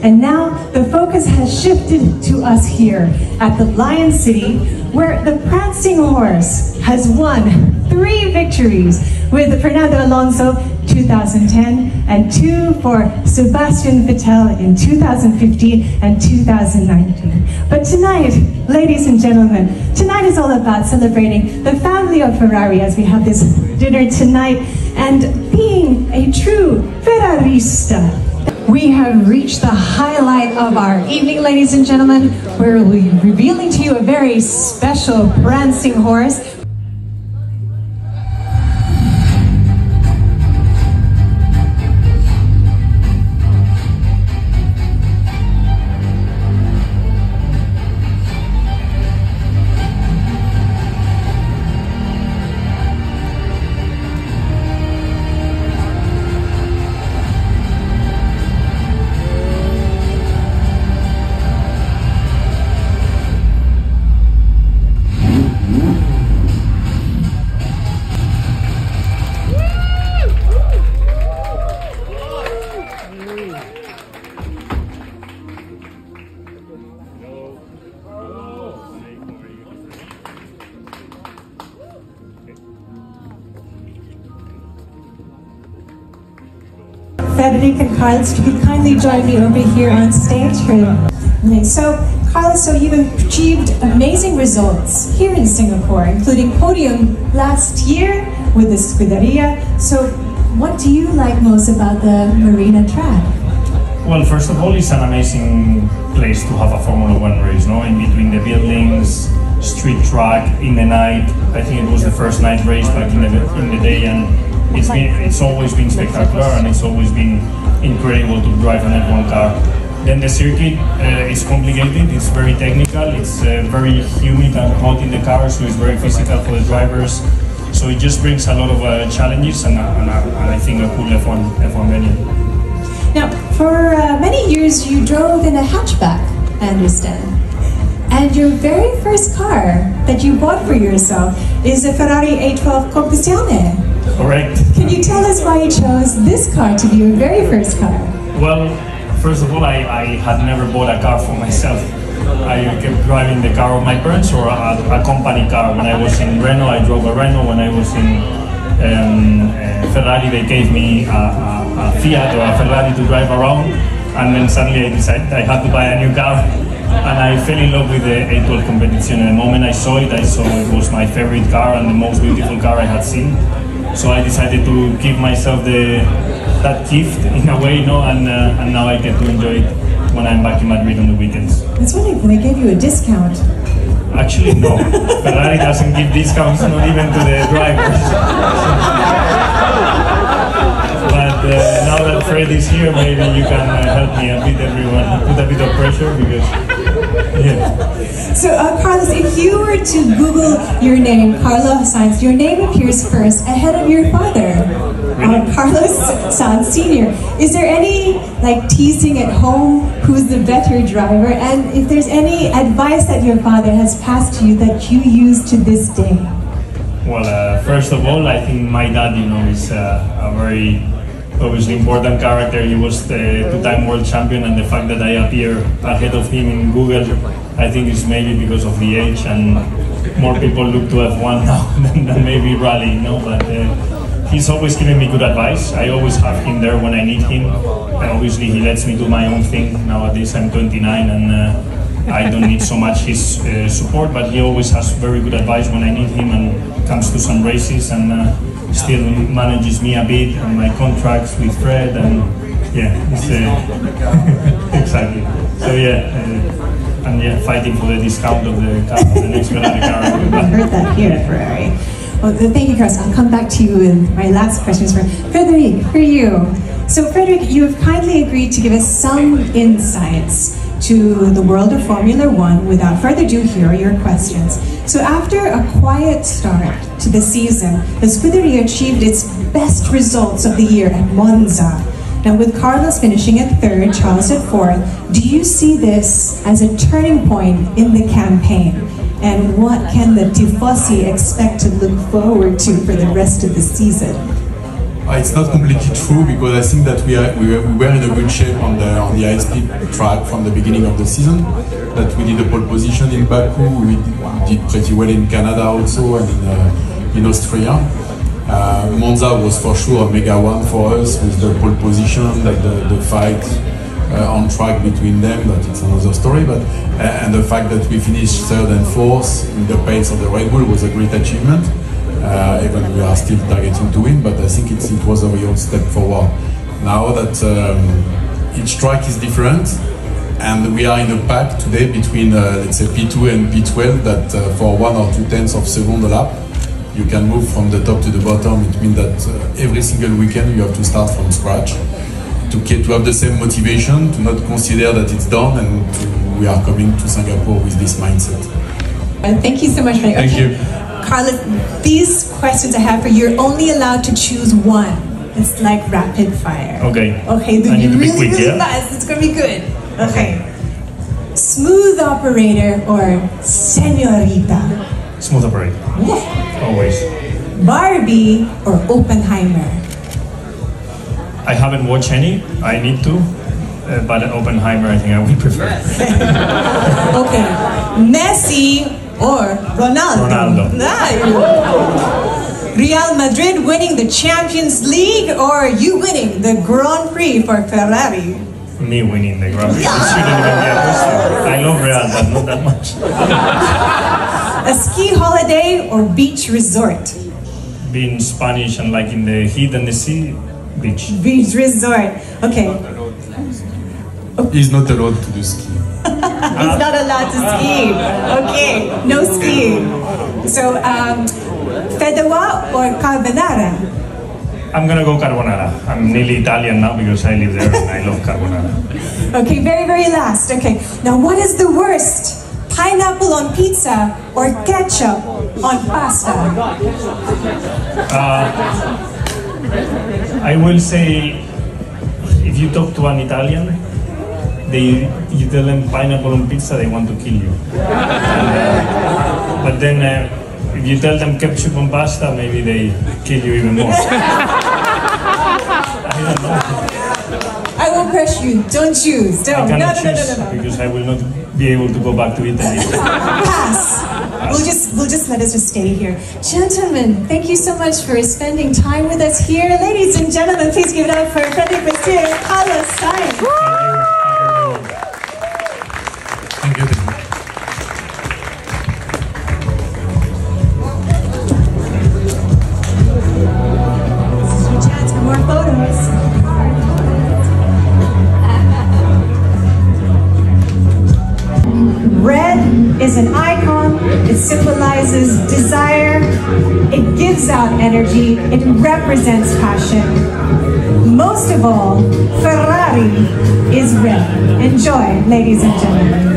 And now the focus has shifted to us here at the Lion City, where the prancing horse has won 3 victories, with Fernando Alonso 2010 and 2 for Sebastian Vettel in 2015 and 2019. But tonight, ladies and gentlemen, tonight is all about celebrating the family of Ferrari as we have this dinner tonight and being a true Ferrarista. We have reached the highlight of our evening, ladies and gentlemen, where we'll be revealing to you a very special prancing horse. Frederic and Carlos, if you could kindly join me over here on stage. So, Carlos, you've achieved amazing results here in Singapore, including podium last year with the Scuderia. So, what do you like most about the Marina track? Well, first of all, it's an amazing place to have a Formula 1 race, no? In between the buildings, street track, in the night. I think it was the first night race back in the day, and it's always been spectacular, and it's always been incredible to drive an F1 car. Then the circuit is complicated, it's very technical, it's very humid and hot in the car, so it's very physical for the drivers. So it just brings a lot of challenges and I think a cool F1 venue. Now, for many years you drove in a hatchback, I understand. And your very first car that you bought for yourself is a Ferrari 812 Competizione. Correct. Can you tell us why you chose this car to be your very first car? Well, first of all, I had never bought a car for myself. I kept driving the car of my parents or a company car. When I was in Renault, I drove a Renault. When I was in Ferrari, they gave me a Fiat or a Ferrari to drive around. And then suddenly I decided I had to buy a new car. And I fell in love with the 812 Competizione. The moment I saw it was my favorite car and the most beautiful car I had seen. So I decided to give myself that gift in a way, and now I get to enjoy it when I'm back in Madrid on the weekends. That's wonderful. They gave you a discount. Actually, no. Ferrari doesn't give discounts, not even to the drivers. But now that Fred is here, maybe you can help me a bit, everyone, put a bit of pressure, because, yeah. So, Carlos, if you were to Google your name, Carlos Sainz, your name appears first ahead of your father, Carlos Sainz Sr. Is there any teasing at home who's the better driver? And if there's any advice that your father has passed to you that you use to this day? Well, first of all, I think my dad, is a very obviously important character. He was the 2-time world champion, and the fact that I appear ahead of him in Google, I think it's maybe because of the age, and more people look to F1 now than maybe rally, But he's always giving me good advice. I always have him there when I need him, and obviously he lets me do my own thing. Nowadays I'm 29 and I don't need so much his support, but he always has very good advice when I need him, and comes to some races and still manages me a bit on my contracts with Fred, and yeah, it's exactly. So yeah, fighting for the discount of the next Ferrari car. I heard that here at Ferrari. Well, thank you, Carlos. I'll come back to you with my last questions for Frederic, for you. So, Frederic, you have kindly agreed to give us some insights to the world of Formula 1. Without further ado, here are your questions. So after a quiet start to the season, the Scuderia achieved its best results of the year at Monza. Now with Carlos finishing at 3rd, Charles at 4th, do you see this as a turning point in the campaign? And what can the Tifosi expect to look forward to for the rest of the season? It's not completely true, because I think that we were in a good shape on the high-speed track from the beginning of the season. That we did a pole position in Baku, we did pretty well in Canada also, and in Austria. Monza was for sure a mega one for us, with the pole position, like the fight on track between them, but it's another story. But and the fact that we finished third and fourth in the pace of the Red Bull was a great achievement. Even we are still targeting to win, but I think it was a real step forward. Now that each track is different, and we are in a pack today between let's say P2 and P12, that for 1 or 2 tenths of second a lap, you can move from the top to the bottom. It means that every single weekend you have to start from scratch to have the same motivation, to not consider that it's done, and we are coming to Singapore with this mindset. And thank you so much, Frank. Thank you. Carlos, these questions I have for you, you're only allowed to choose one. It's like rapid fire. Okay. Okay, then you really, really fast. It's gonna be good. Okay. Smooth operator or señorita? Smooth operator. Yeah. Always. Barbie or Oppenheimer? I haven't watched any. I need to. But Oppenheimer, I think I would prefer. Okay. Messi or Ronaldo? Ronaldo. Real Madrid winning the Champions League or you winning the Grand Prix for Ferrari? Me winning the Grand Prix. It shouldn't even be a question. I love Real, but not that much. A ski holiday or beach resort? Being Spanish and liking the heat and the sea, beach. Beach resort. Okay. He's not allowed to do ski. He's not allowed to ski. Okay, no skiing. So, fedora or carbonara? I'm gonna go carbonara. I'm nearly Italian now because I live there and I love carbonara. Okay, very, very last. Okay, now what is the worst? Pineapple on pizza or ketchup on pasta? I will say, if you talk to an Italian, you tell them pineapple on pizza, they want to kill you. But then if you tell them ketchup on pasta, maybe they kill you even more. I don't know. I won't pressure you. Don't choose. Don't. I cannot choose because I will not be able to go back to Italy. Pass. We'll just let us just stay here. Gentlemen, thank you so much for spending time with us here. Ladies and gentlemen, please give it up for Frederic Vassuer and Carlos Sainz. Thank you. This is your chance for more photos. Red is an icon. It symbolizes desire. It gives out energy. It represents passion. Most of all, Ferrari is red. Enjoy, ladies and gentlemen.